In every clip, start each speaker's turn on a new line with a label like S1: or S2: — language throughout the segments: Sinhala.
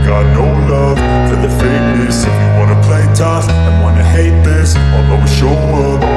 S1: got no love for the fakeness. If you wanna play tough and wanna hate this, I'll always show up.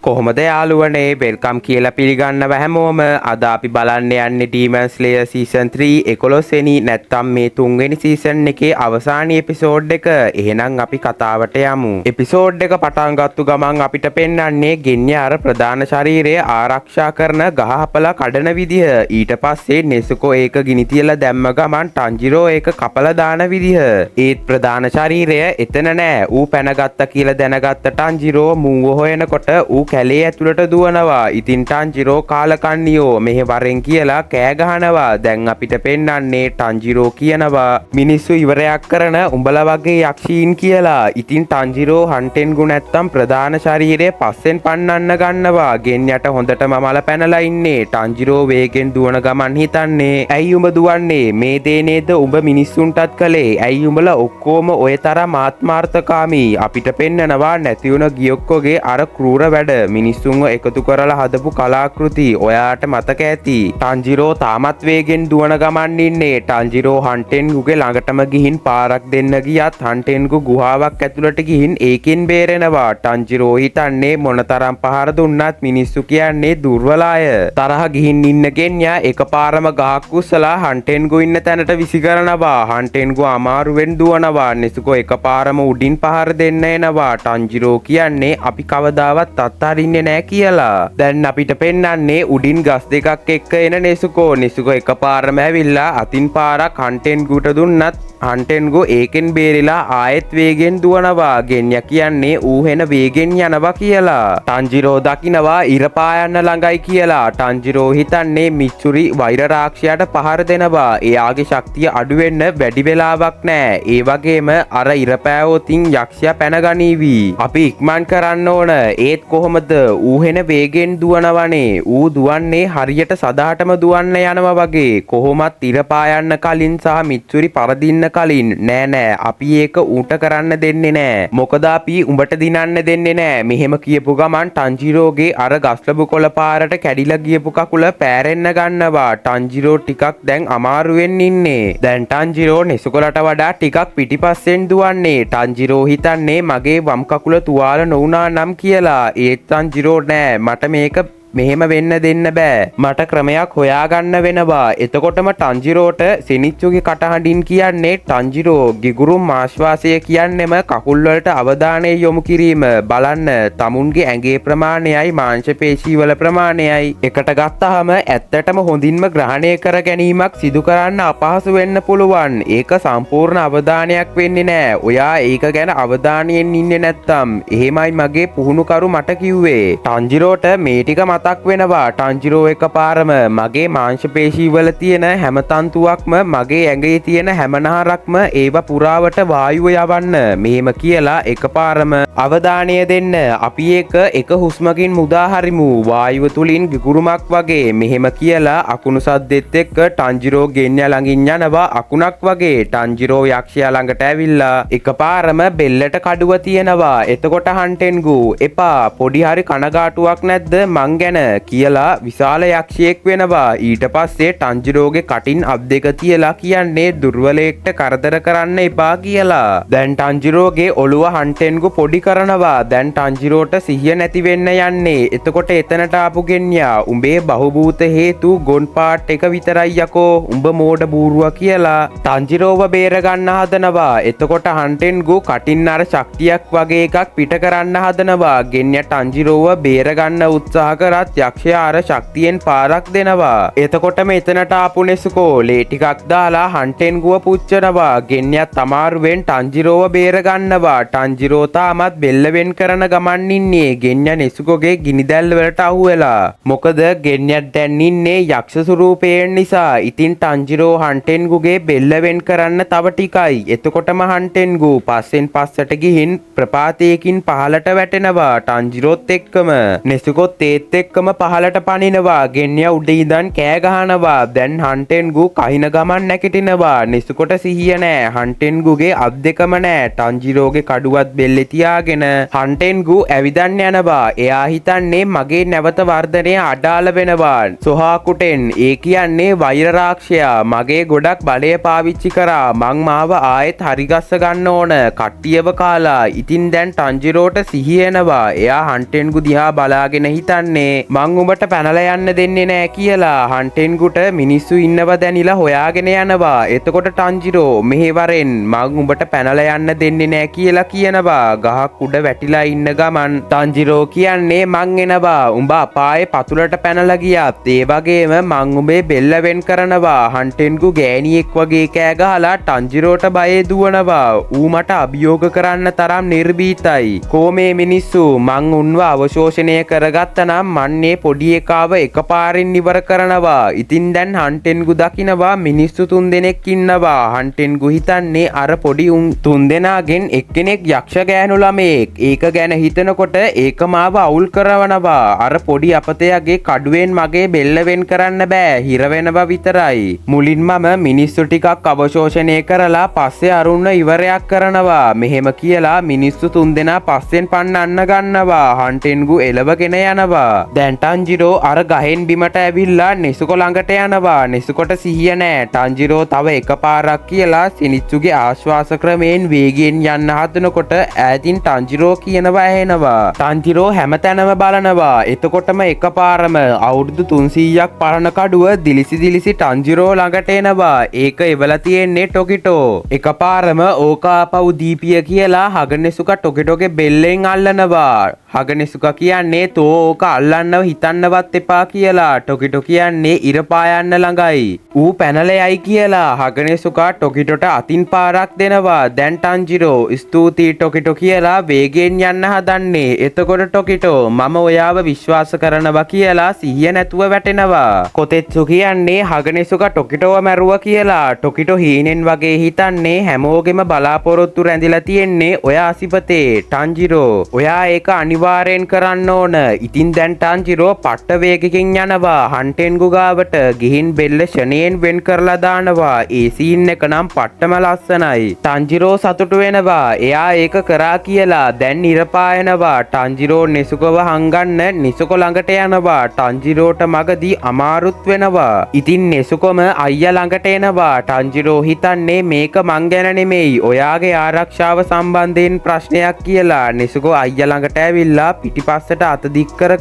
S2: කොහොමද යාළුවනේ වෙල්කම් කියලා පිළිගන්නව හැමෝම. අද අපි බලන්න යන්නේ Demon Slayer season 3 11 වෙනි නැත්තම් මේ 3 වෙනි season එකේ අවසාන එපිසෝඩ් එක. එහෙනම් අපි කතාවට යමු. එපිසෝඩ් එක පටන් ගත්තු ගමන් අපිට පෙන්වන්නේ ගෙන්යා අර ප්‍රධාන ශරීරය ආරක්ෂා කරන ගහපලා කඩන විදිහ. ඊට පස්සේ නෙසුකෝ ඒක ගිනි තියලා දැම්ම ගමන් ටන්ජිරෝ ඒක කපලා දාන විදිහ. ඒත් ප්‍රධාන ශරීරය එතන නෑ. ඌ පැනගත්තා කියලා දැනගත්ත ටන්ජිරෝ මූව හොයනකොට ඌ කැලේ ඇතුළට දුවනවා. ඉතින් ටන්ජිරෝ කාලකන්නියෝ මෙහෙ වරෙන් කියලා කෑ ගහනවා. දැන් අපිට පෙන්වන්නේ ටන්ජිරෝ කියනවා මිනිස්සු ඉවරයක් කරන උඹලා වගේ යක්ෂීන් කියලා. ඉතින් ටන්ජිරෝ හන්ටෙන්ගු නැත්තම් ප්‍රධාන ශරීරය පස්සෙන් පන්නන්න ගන්නවා. ගෙන්යට හොඳටම මල පැනලා ඉන්නේ. ටන්ජිරෝ වේගෙන් දුවන ගමන් හිතන්නේ ඇයි උඹ දුවන්නේ? මේ දේ නේද උඹ මිනිස්සුන්ටත් කළේ? ඇයි උඹලා ඔක්කොම ඔය තරම් ආත්මාර්ථකාමී? අපිට පෙන්නනවා නැතිවුණ ගියොක්කොගේ අර ක්‍රූර වැඩ මිනිස්සුන්ව එකතු කරලා හදපු කලාකෘති ඔයාට මතක ඇති. ටන්ජිරෝ තාමත් වේගෙන් දුවන ගමන් ඉන්නේ. ටන්ජිරෝ හන්ටෙන්ගුගේ ළඟටම ගිහින් පාරක් දෙන්න ගියත් හන්ටෙන්ගු ගුහාවක් ඇතුළට ගිහින් ඒකෙන් බේරෙනවා. ටන්ජිරෝ හිතන්නේ මොනතරම් පහර දුන්නත් මිනිස්සු කියන්නේ දුර්වල අය. තරහ ගිහින් ඉන්න ගෙන්යා එකපාරම ගහක් උස්සලා හන්ටෙන්ගු ඉන්න තැනට විසි කරනවා. හන්ටෙන්ගු අමාරුවෙන් දුවනවා. නෙසුකෝ එකපාරම උඩින් පහර දෙන්න එනවා. ටන්ජිරෝ කියන්නේ අපි කවදාවත් අත්හරින්නේ නෑ කියලා. දැන් අපිට පෙන්වන්නේ උඩින් ගස් දෙකක් එක්ක එන නෙසුකෝ. නෙසුකෝ එකපාරම ඇවිල්ලා අතින් පාරක් හන්ටෙන්ගුට දුන්නත් හන්ටෙන්ගු ඒකෙන් බේරිලා ආයෙත් වේගෙන් දුවනවා. ගෙන්යා කියන්නේ ඌ හෙන වේගෙන් යනවා කියලා. ටන්ජිරෝ දකිනවා ඉර පායන්න ළඟයි කියලා. ටන්ජිරෝ හිතන්නේ මිච්චුරි වෛර රාක්ෂයාට පහර දෙනවා. එයාගේ ශක්තිය අඩු වෙන්න වැඩි වෙලාවක් නෑ. ඒ වගේම අර ඉර පෑවොතින් යක්ෂයා පැනගනීවි. අපි ඉක්මන් කරන්න ඕන. ඒත් කොහොමද? ඌ හෙන වේගෙන් දුවනවනේ. ඌ දුවන්නේ හරියට සදාටම දුවන්න යනවා වගේ. කොහොමත් ඉර පායන්න කලින් සහ මිච්චුරි පරදින්න කලින් නෑ අපි ඒක ඌට කරන්න දෙන්නේ නෑ. මොකද අපි උඹට දිනන්න දෙන්නේ නෑ. මෙහෙම කියපු ගමන් ටන්ජිරෝගේ අර ගස්ලබු කොළ පාරට කැඩිලා ගියපු කකුල පෑරෙන්න ගන්නවා. ටන්ජිරෝ ටිකක් දැන් අමාරුවෙන් ඉන්නේ. දැන් ටන්ජිරෝ නෙසුකොලට වඩා ටිකක් පිටිපස්සෙන් දුවන්නේ. ටන්ජිරෝ හිතන්නේ මගේ වම් කකුල තුවාල නොවුනා නම් කියලා. ඒත් ටන්ජිරෝ නෑ මට මේක මෙහෙම වෙන්න දෙන්න බෑ. මට ක්‍රමයක් හොයාගන්න වෙනවා. එතකොටම ටන්ජිරෝට සෙනිච්චුගේ කටහඬින් කියන්නේ ටන්ජිරෝ ගිගුරුම් ආශ්වාසය කියන්නෙම කකුල් වලට අවධානය යොමු කිරීම. බලන්න තමුන්ගේ ඇඟේ ප්‍රමාණයයි මාංශ පේශී වල ප්‍රමාණයයි එකට ගත්තාම ඇත්තටම හොඳින්ම ග්‍රහණය කර ගැනීමක් සිදු කරන්න අපහසු වෙන්න පුළුවන්. ඒක සම්පූර්ණ අවධානයක් වෙන්නේ නෑ. ඔයා ඒක ගැන අවධානයෙන් ඉන්නේ නැත්තම්. එහෙමයි මගේ පුහුණුකරු මට කිව්වේ. ටන්ජිරෝට මේ ටික මතක් වෙනවා. ටන්ජිරෝ එකපාරම මගේ මාංශ පේශී වල තියෙන හැම තන්තුවක්ම මගේ ඇඟේ තියෙන හැම නහරක්ම ඒව පුරාවට වායුව යවන්න. මෙහෙම කියලා එකපාරම අවධානය දෙන්න. අපි එක හුස්මකින් මුදා හරිමු. වායුව තුලින් ගිගුරුමක් වගේ. මෙහෙම කියලා අකුණු සද්දෙත් එක්ක ටන්ජිරෝ ගෙන්යා ළඟින් යනවා අකුණක් වගේ. ටන්ජිරෝ යක්ෂයා ළඟට ඇවිල්ලා එකපාරම බෙල්ලට කඩුව තියනවා. එතකොට හන්ටෙන්ගු එපා පොඩි හරි කනගාටුවක් නැද්ද මං ගැන කියලා විශාල යක්ෂයෙක් වෙනවා. ඊට පස්සේ ටන්ජිරෝගේ කටින් අබ් දෙක තියලා කියන්නේ දුර්වලයෙක්ට කරදර කරන්න එපා කියලා. දැන් ටන්ජිරෝගේ ඔළුව හන්ටෙන්ගු පොඩි කරනවා. දැන් ටන්ජිරෝට සිහිය නැති වෙන්න යන්නේ. එතකොට එතනට ආපු ගෙන්යා උඹේ බහුභූත හේතු ගොන් පාට් එක විතරයි යකෝ. උඹ මෝඩ බූරුවා කියලා ටන්ජිරෝව බේර ගන්න හදනවා. එතකොට හන්ටෙන්ගු කටින් අර ශක්තියක් වගේ එකක් පිට කරන්න හදනවා. ගෙන්යා ටන්ජිරෝව බේර ගන්න උත්සාහ කරත් යක්ෂයා අර ශක්තියෙන් පාරක් දෙනවා. එතකොටම එතනට ආපු නෙසුකෝ ලේ ටිකක් දාලා හන්ටෙන්ගුව පුච්චනවා. ගෙන්යත් අමාරුවෙන් ටන්ජිරෝව බේර ගන්නවා. ටන්ජිරෝ තාමත් බෙල්ල වෙන් කරන ගමන් ඉන්නේ. ගෙන්යා නෙසුකෝගේ ගිනිදැල් වලට අහු වෙලා. මොකද ගෙන්යත් දැන් ඉන්නේ යක්ෂ ස්වරූපයෙන් නිසා. ඉතින් ටන්ජිරෝ හන්ටෙන්ගුගේ බෙල්ල වෙන් කරන්න තව ටිකයි. එතකොටම හන්ටෙන්ගු පස්සෙන් පස්සට ගිහින් ප්‍රපාතයකින් පහලට වැටෙනවා. ටන්ජිරෝත් එක්කම නෙසුකොත් ඒත් එක්කම පහලට පනිනවා. ගෙන්ය උඩ ඉඳන් කෑ ගහනවා. දැන් හන්ටෙන්ගු කහින ගමන් නැගිටිනවා. නිසුකොට සිහිය නෑ. හන්ටෙන්ගුගේ අත් දෙකම නෑ. ටන්ජිරෝගේ කඩුවත් බෙල්ලේ තියාගෙන හන්ටෙන්ගු ඇවිදන් යනවා. එයා හිතන්නේ මගේ නැවත වර්ධනය අඩාල වෙනවා. සොහාකුටෙන් ඒ කියන්නේ වෛර රාක්ෂයා මගේ ගොඩක් බලය පාවිච්චි කරා. මං මාව ආයෙත් හරිගස්ස ගන්න ඕන. කට්ටියව කාලා. ඉතින් දැන් ටන්ජිරෝට සිහිය එනවා. එයා හන්ටෙන්ගු දිහා බලාගෙන හිතන්නේ මං උඹට පැනලා යන්න දෙන්නේ නෑ කියලා. හන්ටෙන්ගුට මිනිස්සු ඉන්නව දැනිලා හොයාගෙන යනවා. එතකොට ටන්ජිරෝ මෙහෙවරෙන් මං උඹට පැනලා යන්න දෙන්නේ නෑ කියලා කියනවා. ගහක් උඩ වැටිලා ඉන්න ගමන් ටන්ජිරෝ කියන්නේ මං එනවා. උඹ අපායේ පතුලට පැනලා ගියත් ඒ වගේම මං උඹේ බෙල්ල වෙන් කරනවා. හන්ටෙන්ගු ගෑණියෙක් වගේ කෑ ගහලා ටන්ජිරෝට බයේ දුවනවා. ඌ මට අභියෝග කරන්න තරම් නිර්භීතයි. කොමේ මිනිස්සු මං උන්ව අවශෝෂණය කරගත්තනම් මන්නේ පොඩි එකාව එකපාරින් ඉවර කරනවා. ඉතින් දැන් හන්ටෙන්ගු දකිනවා මිනිස්සු 3 දෙනෙක් ඉන්නවා. හන්ටෙන්ගු හිතන්නේ අර පොඩි උන් 3 දෙනාගෙන් එක්කෙනෙක් යක්ෂ ගෑනු ළමයෙක්. ඒක ගැන හිතනකොට ඒක මාව අවුල් කරවනවා. අර පොඩි අපතයාගේ කඩුවෙන් මගේ බෙල්ල වෙන් කරන්න බෑ. හිර වෙනවා විතරයි. මුලින් මම මිනිස්සු ටිකක් අවශෝෂණය කරලා පස්සේ අරුන්න ඉවරයක් කරනවා. මෙහෙම කියලා මිනිස්සු 3 දෙනා පස්සෙන් පන්නන්න ගන්නවා. හන්ටෙන්ගු එලවගෙන යනවා. දැන් ටන්ජිරෝ අර ගහෙන් බිමට ඇවිල්ලා නිසුකො ළඟට යනවා. නිසුකොට සිහිය නෑ. ටන්ජිරෝ තව එකපාරක් කියලා සිනිච්චුගේ ආශ්වාස ක්‍රමයෙන් වේගයෙන් යන්න හදනකොට ඈතින් ටන්ජිරෝ කියනවා ඇහෙනවා. ටන්ජිරෝ හැමතැනම බලනවා. එතකොටම එකපාරම අවුරුදු 300ක් පරණ කඩුව දිලිසි ටන්ජිරෝ ළඟට එනවා. ඒක එවලා තියෙන්නේ ටොකිටෝ. එකපාරම ඕකාපව් දීපිය කියලා හගනෙසුක ටොකිටෝගේ බෙල්ලෙන් අල්ලනවා. හගනෙසුක කියන්නේ තෝ ඕක අල්ලන්නව හිතන්නවත් එපා කියලා. ටොකිටෝ කියන්නේ ඉර පායන්න ළඟයි. ඌ පැනලයයි කියලා හගනෙසුකා ටොකිටොට අතින් පාරක් දෙනවා. දැන් ටන්ජිරෝ ස්තුතියි ටොකිටෝ කියලා වේගෙන් යන්න හදන්නේ. එතකොට ටොකිටෝ මම ඔයාව විශ්වාස කරනවා කියලා සිහිය නැතුව වැටෙනවා. කොතෙත්සු කියන්නේ හගනෙසුකා ටොකිටෝව මැරුවා කියලා. ටොකිටෝ හීනෙන් වගේ හිතන්නේ හැමෝගෙම බලාපොරොත්තු රැඳිලා තියෙන්නේ ඔය අසිපතේ. ටන්ජිරෝ ඔයා ඒක අනිවාර්යෙන් කරන්න ඕන. ඉතින් දැන් ටන්ජිරෝ පට්ට වේගකින් යනවා. හන්ටෙන්ගු ගාවට ගිහින් බෙල්ල ෂණයෙන් වෙන් කරලා දානවා. ඒ සීන් එක නම් පට්ටම ලස්සනයි. ටන්ජිරෝ සතුටු වෙනවා. එයා ඒක කරා කියලා. දැන් ඉරපායනවා. ටන්ජිරෝ නිසුකව හංගන්න නිසුකො ළඟට යනවා. ටන්ජිරෝට මගදී අමාරුත් වෙනවා. ඉතින් නිසුකොම අයියා ළඟට එනවා. ටන්ජිරෝ හිතන්නේ මේක මං ගැන නෙමෙයි ඔයාගේ ආරක්ෂාව සම්බන්ධයෙන් ප්‍රශ්නයක් කියලා. නිසුකෝ අයියා ළඟට ඇවිල්ලා පිටිපස්සට අත දික් කර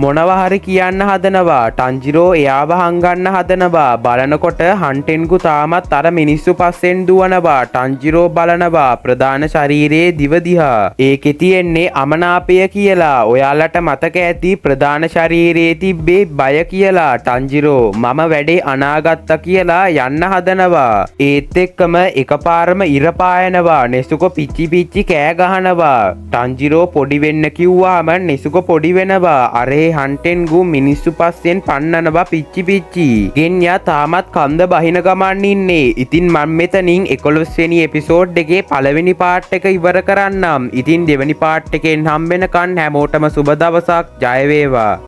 S2: මොනවා හරි කියන්න හදනවා. ටන්ජිරෝ එයාව හංගන්න හදනවා. බලනකොට හන්ටෙන්ගු තාමත් අර මිනිස්සු පස්සෙන් දුවනවා. ටන්ජිරෝ බලනවා ප්‍රධාන ශරීරයේ දිව දිහා. ඒකේ තියෙන්නේ අමනාපය කියලා. ඔයාලට මතක ඇති ප්‍රධාන ශරීරයේ තිබ්බේ බය කියලා. ටන්ජිරෝ මම වැඩේ අනාගත්තා කියලා යන්න හදනවා. ඒත් එක්කම එකපාරම ඉර පායනවා. නෙසුකො පිච්චි කෑ ගහනවා. ටන්ජිරෝ පොඩි වෙන්න කිව්වාම නෙසුකො පොඩි වෙනවා. අරේ හන්ටෙන්ගු මිනිස්සු පස්සෙන් පන්නනවා පිච්චි. ගෙන්යා තාමත් කන්ද බහින ගමන් ඉන්නේ. ඉතින් මම මෙතනින් 11 වෙනි එපිසෝඩ් එකේ පළවෙනි පාර්ට් එක ඉවර කරන්නම්. ඉතින් දෙවෙනි පාර්ට් එකෙන් හම්බෙනකන් හැමෝටම සුබ දවසක්. ජය වේවා.